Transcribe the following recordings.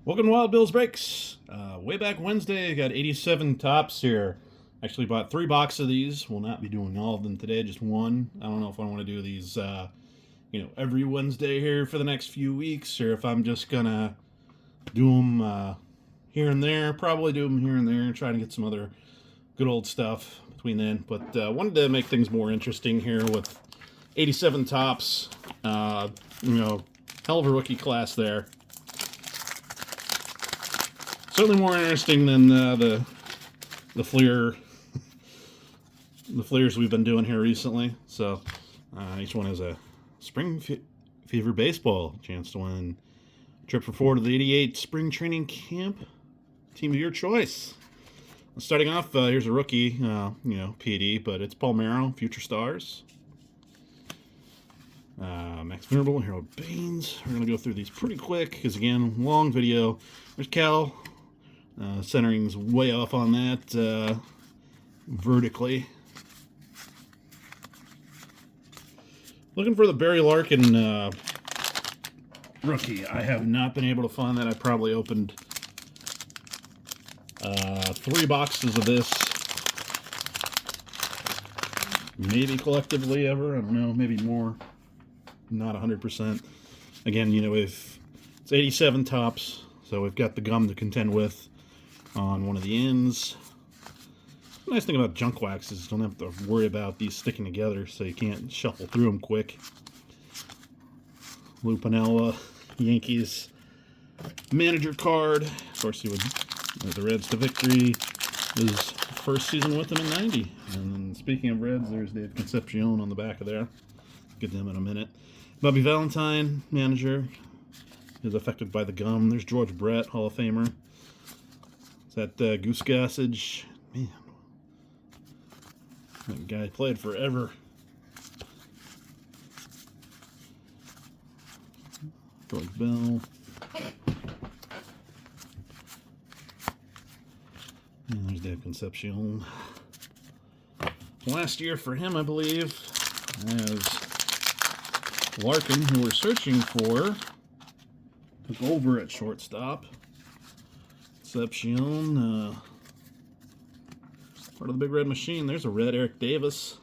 Welcome to Wild Bill's Breaks. Way back Wednesday, I got 87 tops here. Actually bought 3 boxes of these. Will not be doing all of them today, just one. I don't know if I want to do these, every Wednesday here for the next few weeks, or if I'm just gonna do them here and there. Probably do them here and there, and try to get some other good old stuff between then. But wanted to make things more interesting here with 87 tops. Hell of a rookie class there. Certainly more interesting than the Fleer the Fleers we've been doing here recently. So each one has a Spring Fever Baseball chance to win a trip for 4 to the 88 Spring Training Camp. Team of your choice. Starting off, here's a rookie, PD, but it's Palmeiro, Future Stars. Max Venerable, Harold Baines. We're going to go through these pretty quick because, again, long video. There's Cal. Centering's way off on that vertically. Looking for the Barry Larkin rookie. I have not been able to find that. I probably opened 3 boxes of this. Maybe collectively ever. I don't know. Maybe more. Not 100%. Again, it's 87 tops, so we've got the gum to contend with on one of the ends. The nice thing about junk wax is you don't have to worry about these sticking together, so you can't shuffle through them quick. Lou Piniella, Yankees manager card. Of course, he would the Reds to victory. His first season with them in '90. And then speaking of Reds, there's Dave Concepcion on the back of there. Get them in a minute. Bobby Valentine, manager, is affected by the gum. There's George Brett, Hall of Famer. Is that Goose Gossage? Man, that guy played forever. George Bell. And there's Dave Concepcion. Last year for him, I believe, as Larkin, who we're searching for, took over at shortstop. Concepcion, part of the Big Red Machine. There's a red Eric Davis.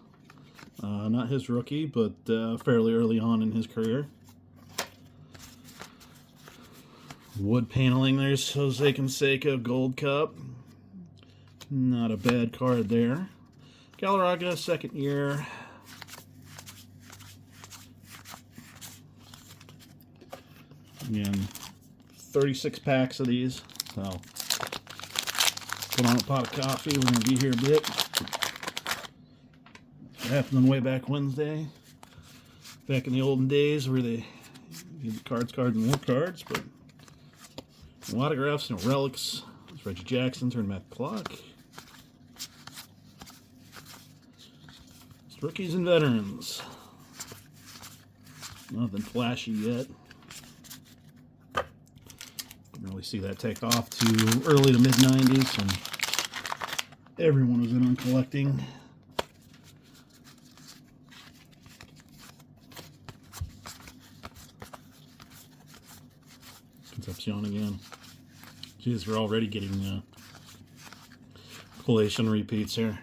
Not his rookie, but fairly early on in his career. Wood paneling, there's Jose Canseco Gold Cup. Not a bad card there. Galarraga, second year. Again, 36 packs of these. So, put on a pot of coffee. We're going to be here a bit. What happened on way back Wednesday. Back in the olden days where they did cards, and more cards, but no autographs, no relics. It's Reggie Jackson, turn back the clock. It's rookies and veterans. Nothing flashy yet. Didn't really see that take off to early to mid-90s, and everyone was in on collecting. Concepcion again. Jeez, we're already getting collation repeats here.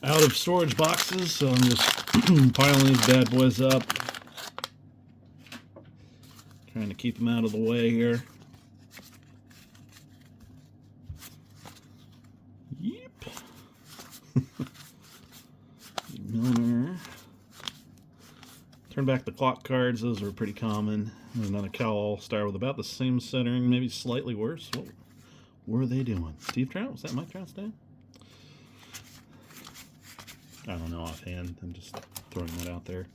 Out of storage boxes, so I'm just piling these bad boys up. Trying to keep them out of the way here. Yep. Milner. Turn back the clock cards. Those are pretty common. There's another Cal All-Star with about the same centering, maybe slightly worse. What were they doing? Steve Trout? Was that Mike Trout's dad? I don't know offhand. I'm just throwing that out there.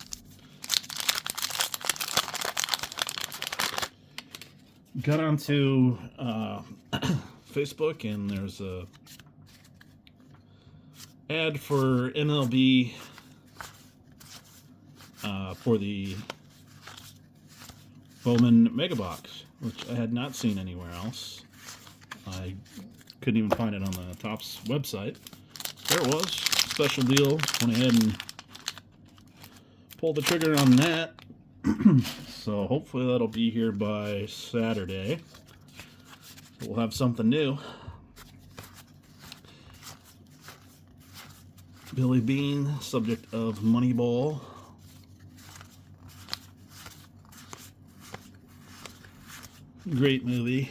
Got onto Facebook, and there's a ad for MLB for the Bowman Mega Box, which I had not seen anywhere else. I couldn't even find it on the Topps website. There it was. Special deal. Went ahead and pulled the trigger on that. So hopefully that'll be here by Saturday. We'll have something new. Billy Bean, subject of Moneyball. Great movie.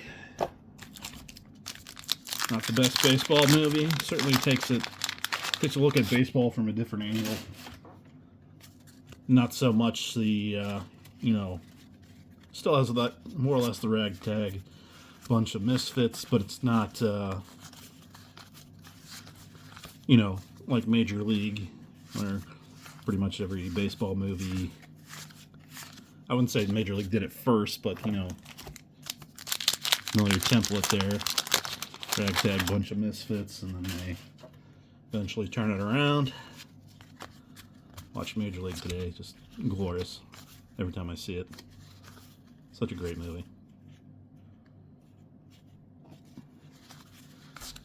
Not the best baseball movie. Certainly takes a look at baseball from a different angle. Not so much the, still has that more or less the ragtag bunch of misfits, but it's not, like Major League, where pretty much every baseball movie, I wouldn't say Major League did it first, but, familiar template there. Ragtag bunch of misfits, and then they eventually turn it around. Watch Major League today, just glorious every time I see it. Such a great movie.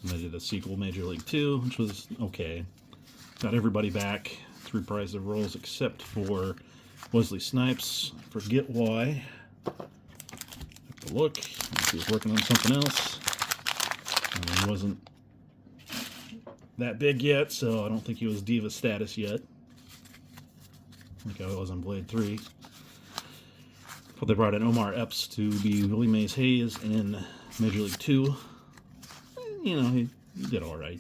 And they did a sequel, Major League 2, which was okay. Got everybody back to reprise their roles except for Wesley Snipes. Forget why. Have to look. He was working on something else. And he wasn't that big yet, so I don't think he was diva status yet. Like I was on Blade 3. But they brought in Omar Epps to be Willie Mays Hayes in Major League 2. He did alright.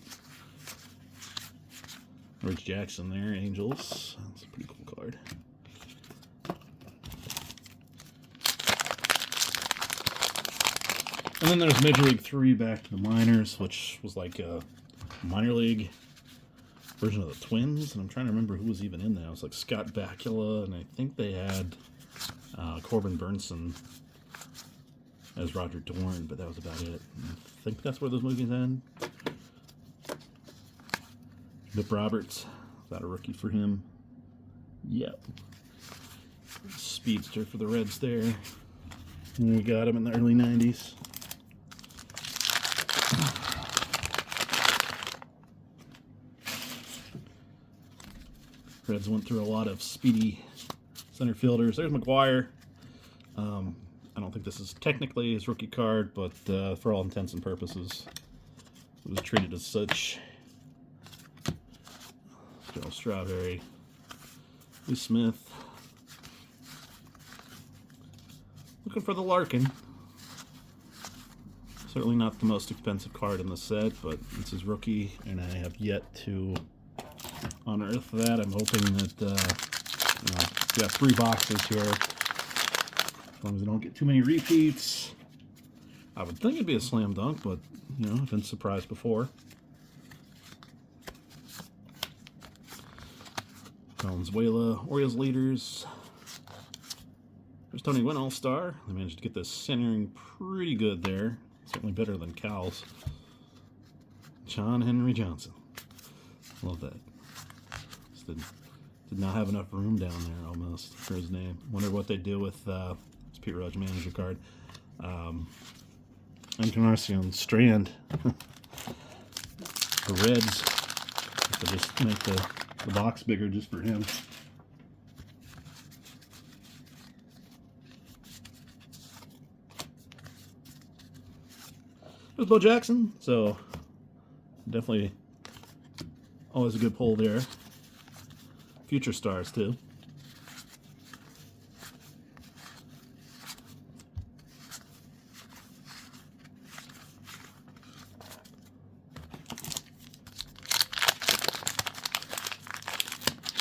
Rich Jackson there, Angels. That's a pretty cool card. And then there's Major League 3 back to the minors, which was like a minor league version of the Twins. And I'm trying to remember who was even in that. It was like Scott Bakula, and I think they had Corbin Burnson as Roger Dorn, but that was about it. I think that's where those movies end. Bip Roberts, is that a rookie for him? Yep. Speedster for the Reds there. And we got him in the early 90s. Reds went through a lot of speedy center fielders. There's McGwire. I don't think this is technically his rookie card, but for all intents and purposes, it was treated as such. Joe Strawberry. Lee Smith. Looking for the Larkin. Certainly not the most expensive card in the set, but it's his rookie, and I have yet to unearth that. I'm hoping that, we got 3 boxes here. As long as I don't get too many repeats. I would think it'd be a slam dunk, but, I've been surprised before. Valenzuela, Orioles leaders. There's Tony Gwynn All-Star. They managed to get the centering pretty good there. Certainly better than Cal's. John Henry Johnson. Love that. Just did not have enough room down there almost for his name. Wonder what they do with his Pete Rose manager card. Encarnacion Strand. The Reds. To just make the box bigger just for him. There's Bo Jackson, so definitely always a good pull there. Future stars, too.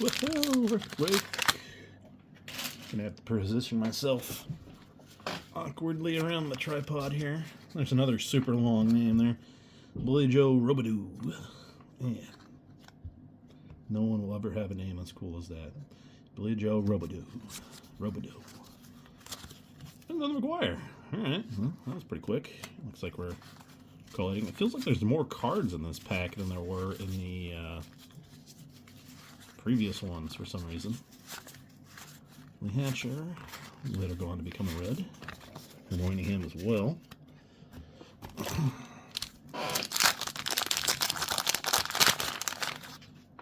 Whoa, earthquake. Gonna have to position myself awkwardly around the tripod here. There's another super long name there. Billy Joe Robidoux. Man. No one will ever have a name as cool as that. Billy Joe Robidoux. Robidoux. Another McGwire. Alright, well, that was pretty quick. Looks like we're collating. It feels like there's more cards in this pack than there were in the previous ones for some reason. Lee Hatcher. Later go on to become a red. And Moynihan as well.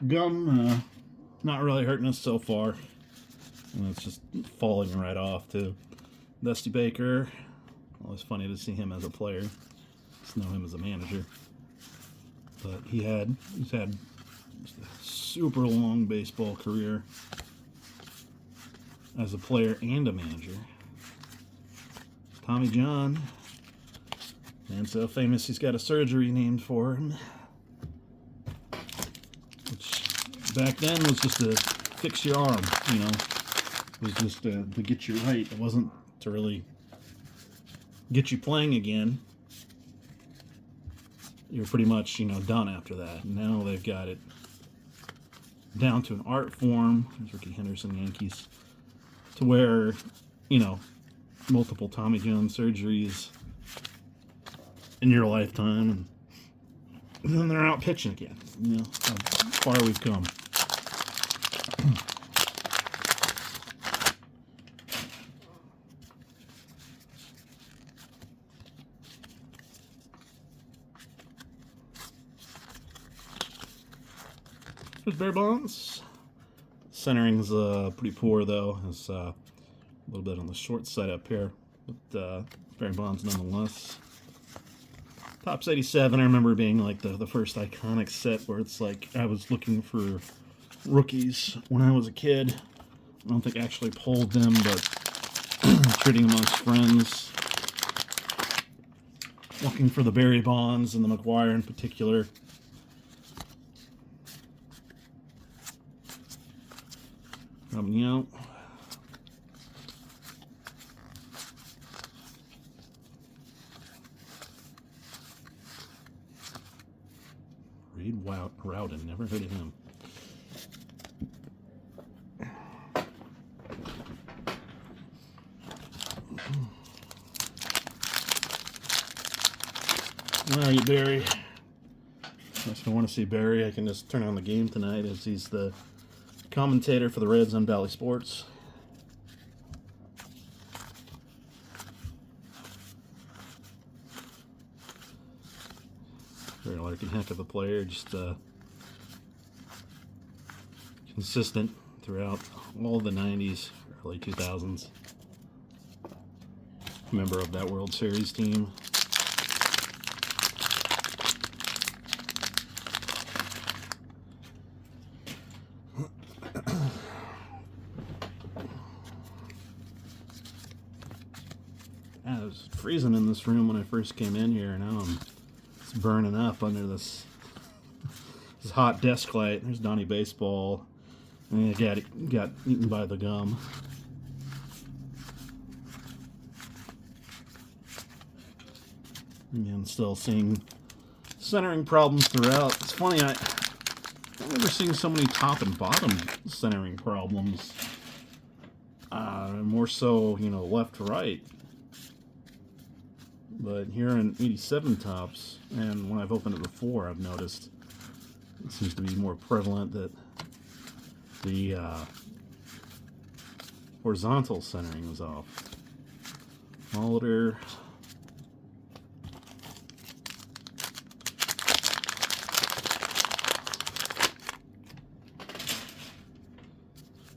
Gum, not really hurting us so far. And it's just falling right off, too. Dusty Baker. Always funny to see him as a player. Just know him as a manager. But he's had just a super long baseball career as a player and a manager. Tommy John. And so famous he's got a surgery named for him. Which back then was just to fix your arm, you know. It was just to get you right. It wasn't to really get you playing again. You're pretty much, you know, done after that. Now they've got it down to an art form. There's Ricky Henderson, Yankees. To where, you know, multiple Tommy John surgeries in your lifetime, and then they're out pitching again. You know, how far we've come. There's Barry Bonds. Centering's pretty poor though. It's a little bit on the short side up here, but Barry Bonds nonetheless. Topps 87, I remember being like the first iconic set where it's like I was looking for rookies when I was a kid. I don't think I actually pulled them, but trading amongst friends. Looking for the Barry Bonds and the McGwire in particular. Coming out. Reed Rowden, never heard of him. Alright, Barry. If I want to see Barry, I can just turn on the game tonight as he's the commentator for the Reds on Valley Sports. Very larkin heck of a player, just consistent throughout all the 90s, early 2000s. Member of that World Series team. It was freezing in this room when I first came in here. Now it's burning up under this hot desk light. There's Donnie Baseball. And it got eaten by the gum. Again, still seeing centering problems throughout. It's funny, I've never seen so many top and bottom centering problems. More so, you know, left to right. But here in 87 tops, and when I've opened it before, I've noticed it seems to be more prevalent that the horizontal centering was off. Molitor.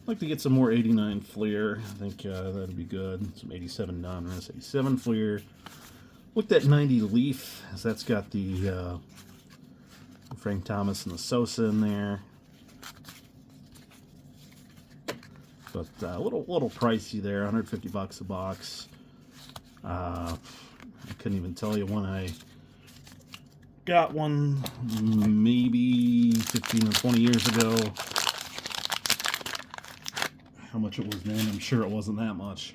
I'd like to get some more 89 Fleer. I think that'd be good. Some 87 Donruss, 87 Fleer. Looked at 90 Leaf, as that's got the Frank Thomas and the Sosa in there. But a little pricey there, $150 a box. I couldn't even tell you when I got one, maybe 15 or 20 years ago. How much it was then, I'm sure it wasn't that much.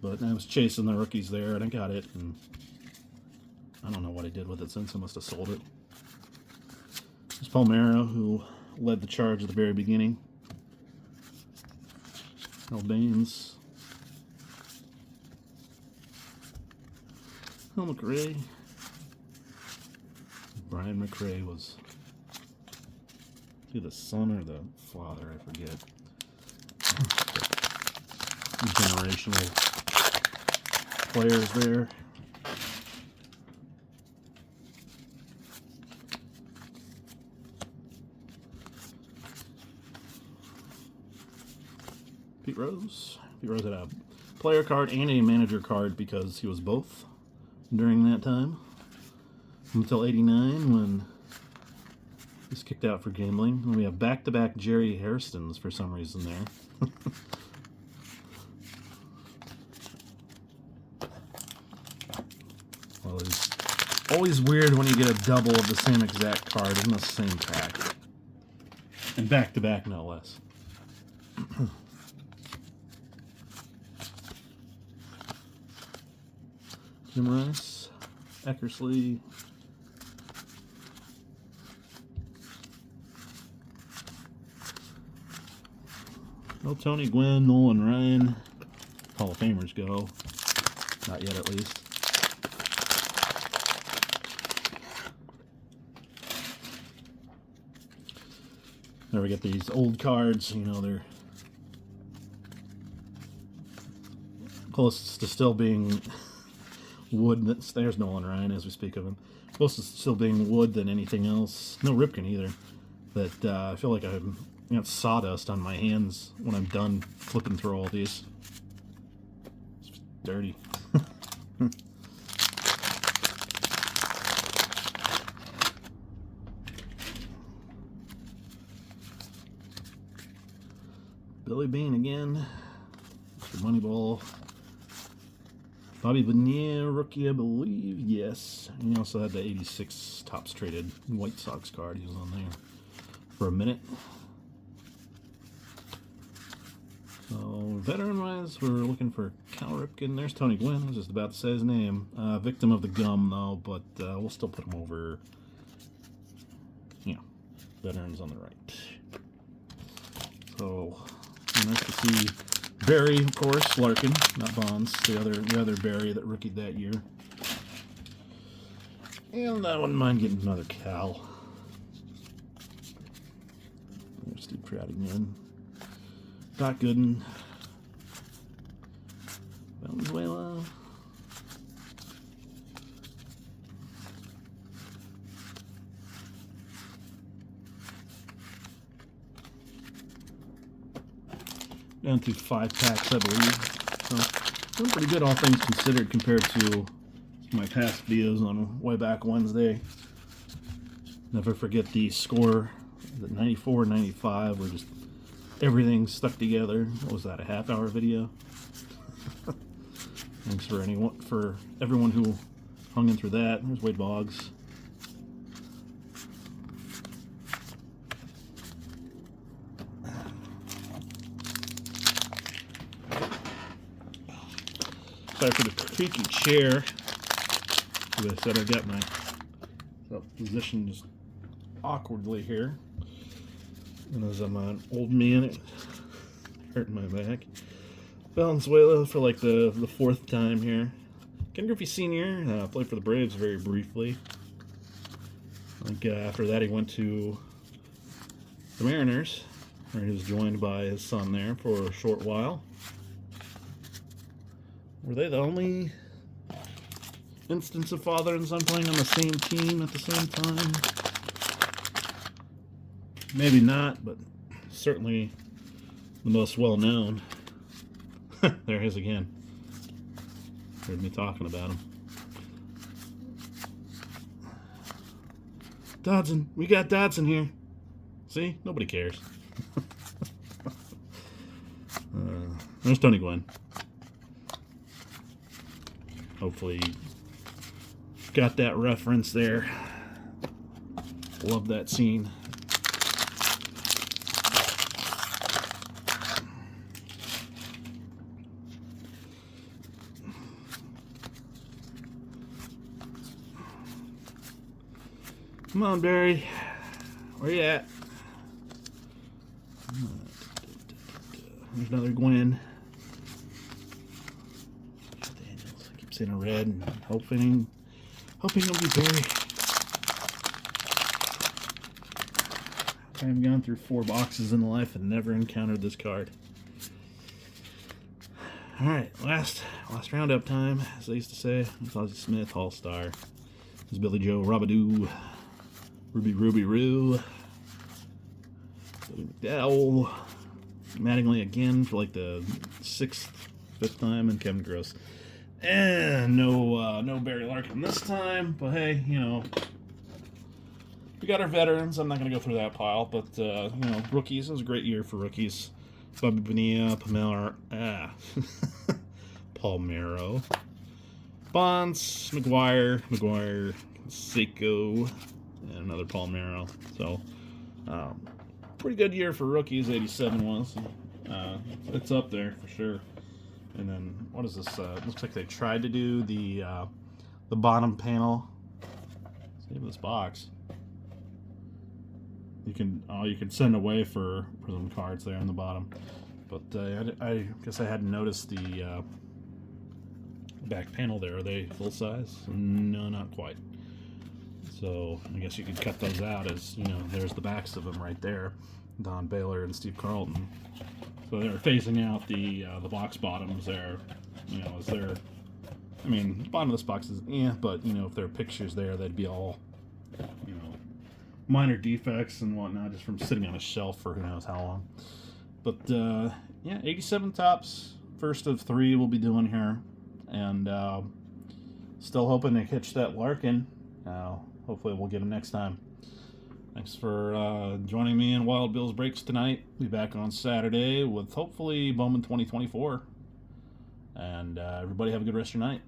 But I was chasing the rookies there, and I got it, and I don't know what I did with it since. I must have sold it. There's Palmeiro, who led the charge at the very beginning. Al Baines. Al McRae. Brian McRae was the son or the father, I forget. Generational players there. Pete Rose. Pete Rose had a player card and a manager card because he was both during that time. Until 89 when he's kicked out for gambling. And we have back-to-back Jerry Hairstons for some reason there. Well, it's always weird when you get a double of the same exact card in the same pack. And back-to-back, no less. Jim Rice, Eckersley, no Tony Gwynn, Nolan Ryan. Hall of Famers go. Not yet, at least. There we get these old cards. You know, they're closest to still being wood. There's Nolan Ryan as we speak of him. Closest to still being wood than anything else. No Ripken either. But I feel like I'm got sawdust on my hands when I'm done flipping through all these. It's dirty. Billy Bean again. Mr. Moneyball. Bobby Bonilla, rookie, I believe. Yes. And he also had the 86 Topps Traded White Sox card. He was on there for a minute. So, veteran-wise, we're looking for Cal Ripken. There's Tony Gwynn. I was just about to say his name. Victim of the gum, though, but we'll still put him over, you know, veterans on the right. So, nice to see Barry, of course, Larkin, not Bonds, the other Barry that rookied that year. And I wouldn't mind getting another Cal. There's Steve Trout again. Doc Gooden. Valenzuela. Down to 5 packs, I believe. So, doing pretty good, all things considered, compared to my past videos on Way Back Wednesday. Never forget the score. The 94, 95 were just everything stuck together. What was that, a half-hour video? Thanks for everyone who hung in through that. There's Wade Boggs. Sorry for the creaky chair. As I said, I got my position just awkwardly here. And as I'm an old man, it's hurting my back. Valenzuela for like the 4th time here. Ken Griffey Sr. Played for the Braves very briefly. I think after that he went to the Mariners, where he was joined by his son there for a short while. Were they the only instance of father and son playing on the same team at the same time? Maybe not, but certainly the most well-known. There he is again. Heard me talking about him. Dodson. We got Dodson here. See? Nobody cares. There's Tony Gwynn. Hopefully got that reference there. Love that scene. Come on, Barry. Where you at? There's another Gwynn. Daniels. I keep saying a red and hoping it'll be Barry. I've gone through 4 boxes in life and never encountered this card. Alright, last roundup time, as I used to say. Ozzie Smith, All-Star. There's Billy Joe, Robadoo, Ruby Roo, Billy McDowell, Mattingly again for like the fifth time, and Kevin Gross. And no Barry Larkin this time, but hey, we got our veterans. I'm not going to go through that pile, but, rookies. It was a great year for rookies. Bobby Bonilla, Palmero, Bonds, McGwire, Canseco, and another Palmero. So, pretty good year for rookies, 87 was. It's up there for sure. And then, what is this? Looks like they tried to do the bottom panel. Save this box. You can send away for some cards there on the bottom, but I guess I hadn't noticed the back panel there. Are they full size? No, not quite. So I guess you could cut those out, as there's the backs of them right there, Don Baylor and Steve Carlton. So they're phasing out the box bottoms there. Is there? I mean, the bottom of this box is but if there are pictures there, they'd be all minor defects and whatnot, just from sitting on a shelf for who knows how long. But 87 tops, first of 3 we'll be doing here, and still hoping to catch that Larkin. Hopefully we'll get him next time. Thanks for joining me in Wild Bill's Breaks tonight. Be back on Saturday with hopefully Bowman 2024. And everybody have a good rest of your night.